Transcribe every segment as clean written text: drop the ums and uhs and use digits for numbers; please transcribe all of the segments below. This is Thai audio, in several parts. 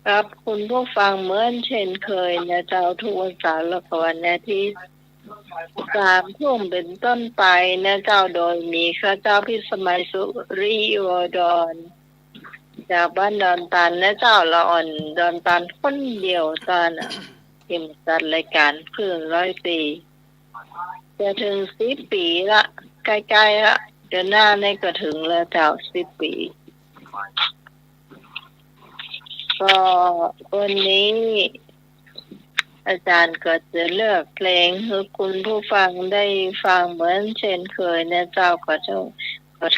ครับคุณผู้ฟังเหมือนเช่นเคยนะเจ้าทุกวันเสาร์และวันอาทิตย์3 ทุ่มเป็นต้นไปนะเจ้าโดยมีข้าเจ้าพิสมัยสุริโยดรจากบ้านดอนตันนะเจ้าละอ่อนดอนตันคนเดียวตอนน่ะที่มาจัดรายการคลื่น100 ปีจะถึง10 ปีละใกล้ๆละเดือนหน้านี่ก็ถึงแล้วเจ้า10 ปีก็วันนี้อาจารย์ก็จะเลือกเพลงให้คุณผู้ฟังได้ฟังเหมือนเช่นเคยนะเจ้าก็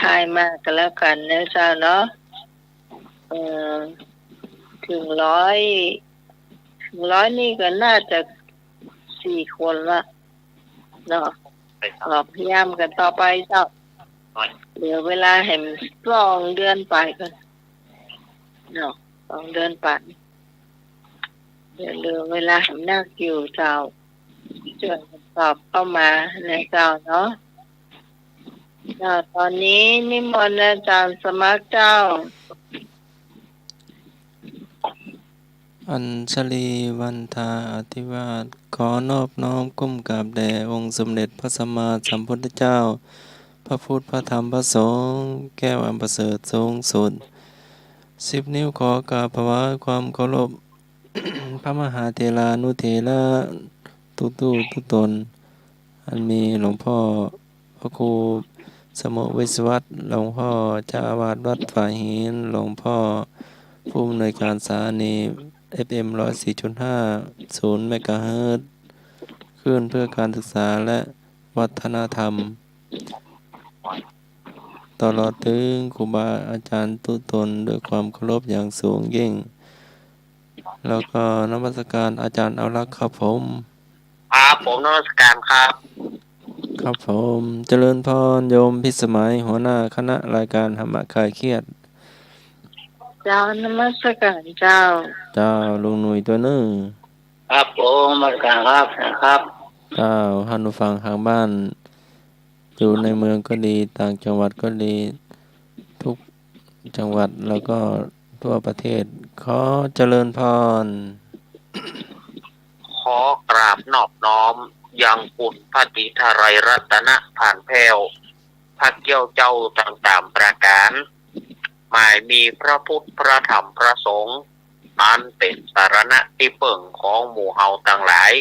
ทายมากกันแล้วกันนะเจ้าเนาะเออถึงร้อยนี่ก็น่าจะ4 คนละเนาะก็พยายามกันต่อไปเจ้าเหลือเวลาให้มัน2 เดือนไปกันเนาะ2 เดือนไปเหลือเวลาให้มันนักอยู่เจ้าช่วยกันตอบเข้ามานะเจ้าเนาะตอนนี้นิมนต์อาจารย์สมัครเจ้าอัญชลีวันทาอธิวาทขอนอบน้อมก้มกราบแด่องค์สมเด็จพระสัมมาสัมพุทธเจ้าพระพุทธพระธรรมพระสงฆ์แก้วอันประเสริฐสูงสุด10 นิ้วขอกราบถวายความเคารพ พระมหาเถรานุเถระทุตนอันมีหลวงพ่อพระครูสมุวิศวัตรหลวงพ่อเจ้าอาวาสวัดฝ่ายหินหลวงพ่อผู้อำนวยการสถานี FM 104.5 0 เมกะเฮิรตซ์คลื่นเพื่อการศึกษาและวัฒนธรรมตลอดถึงครูบาอาจารย์ทุกตนด้วยความเคารพอย่างสูงยิ่งแล้วก็นมัสการอาจารย์เอาลักษ์ครับผมผมนมัสการครับครับผมเจริญพรโยมพิสมัยหัวหน้าคณะรายการธรรมะคลายเครียดเจ้านมัสการเจ้าเจ้าลุงหนุ่ยตัวนึงครับผมนมัสการครับเจ้าท่านผู้ฟังทางบ้านอยู่ในเมืองก็ดีต่างจังหวัดก็ดีทุกจังหวัดแล้วก็ทั่วประเทศขอเจริญพรขอกราบนอบน้อมยังคุณพระติทไรยรัตนะผ่านแผ่วพระเกี่ยวเจ้าต่างๆประการหมายมีพระพุทธพระธรรมพระสงฆ์อันเป็นสารณะที่เปิ่งของหมู่เฮาต่างหลาย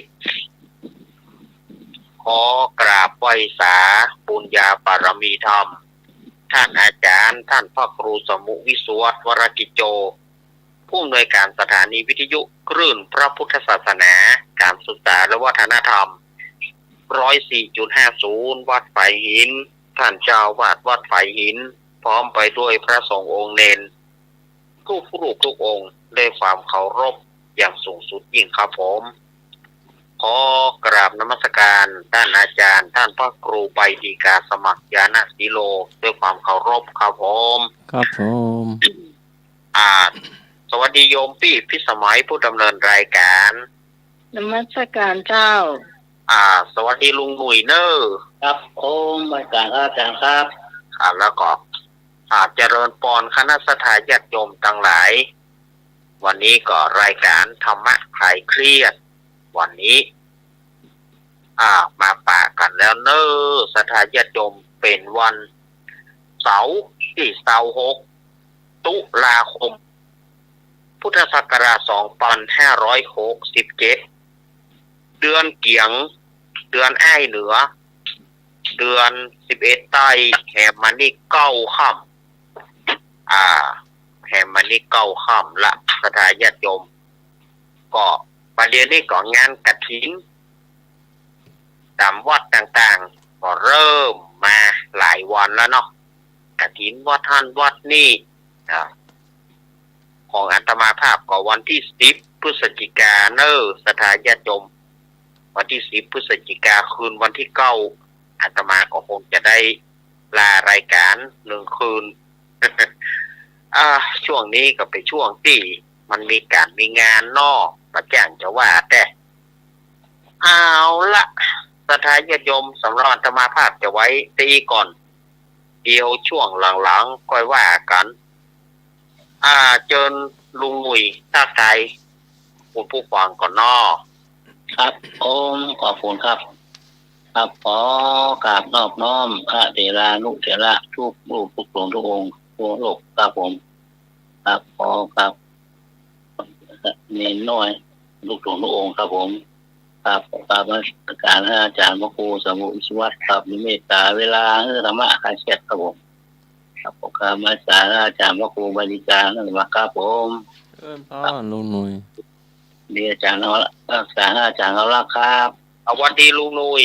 ขอกราบไหว้สาบุญญาบารมีธรรมท่านอาจารย์ท่านพระครูสมุวิศวรวรกิจโจผู้อำนวยการสถานีวิทยุคลื่นพระพุทธศาสนาการศึกษาและวัฒนธรรม104.50 วัดไฝหินท่านเจ้าวาดวัดไฝหินพร้อมไปด้วยพระสงฆ์องค์เนนทุกรูปทุกองค์ด้วยความเคารพอย่างสูงสุดยิ่งครับผมขอกราบนมัสการท่านอาจารย์ท่านพระครูใบดีกาสมัครยานะศิโลด้วยความเคารพครับผมครับผมสวัสดีโยมพี่พิสมัยผู้ดำเนินรายการนมัสการเจ้าสวัสดีลุงหนุ่ยเนอร์ครับผมนมัสการครับอาจารย์ครับแล้วก็เจริญปอนคณะสัตยาติโยมทั้งหลายวันนี้ก็รายการธรรมะคลายเครียดวันนี้มาปะกันแล้วเนอสัตยาติโยมเป็นวันเสาร์ที่26 ตุลาคมพุทธศักราช2567เดือนเกียงเดือนอ้ายเหนือเดือน11ใต้แห่มันนี่9 ค่ำแห่มันนี่9 ค่ำละสถาญาติโยมก็ประเดี๋ยวนี้ก็งานกฐินตามวัดต่างๆก็เริ่มมาหลายวันแล้วเนาะกฐินวัดท่านวัดนี่ของอาตมาภาพก็วันที่10 พฤศจิกาเนอสถาญาติโยมวันที่10 พฤศจิกาคืนวันที่9อาตมาก็คงจะได้ลารายการ1 คืน ช่วงนี้ก็เป็นช่วงที่มันมีงานนอกประจ้างจะว่าแต่เอาละสถาญาติโยมสำหรับอาตมาภาพจะไว้ตีก่อนเดียวช่วงหลังๆค่อยว่ากันเจิญ ลุงหนุ่ยท่าไกลคุณผู้ฟังก่อนนอ ครับผมขอบคุณครับครับขอกราบนอบน้อมพระเถรานุเถระทุกรูปทุกหลวงทุกองค์ทั่วโลกครับผมครับขอครับเน้นน้อยลูกหลวงทุกองค์ครับผมครับกราบนมัสการท่านอาจารย์พระครูสมุทรวิศวัตรครับมีเมตตาเวลาธรรมะคลายเครียดครับผมครับขอกราบนมัสการท่านอาจารย์พระครูบริการนั่นมาครับผม เอิ้นพ่อลุงหนุ่ย เดียอาจารย์เรารักษาอาจารย์เรารักครับ สวัสดีลุงหนุ่ย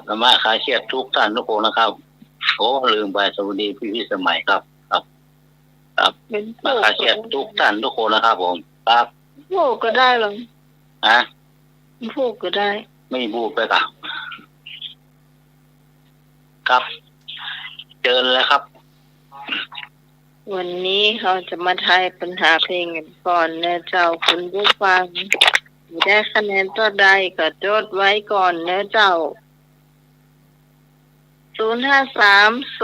ธรรมะคลายเครียดทุกท่านทุกคนนะครับโอ้ลืมไปสวัสดีพี่สมัยครับครับ เป็น มา ผู้ คลายเครียดทุกท่านทุกคนนะครับผมครับ ผู้ก็ได้หรอ ฮะ ผู้ก็ได้ ไม่บูดไปกับครับเจอแล้วครับ วันนี้เขาจะมาทายปัญหาเพลงกันก่อนนะเจ้าคุณผู้ฟังได้คะแนนต่อใดก็จดไว้ก่อนนะเจ้า 053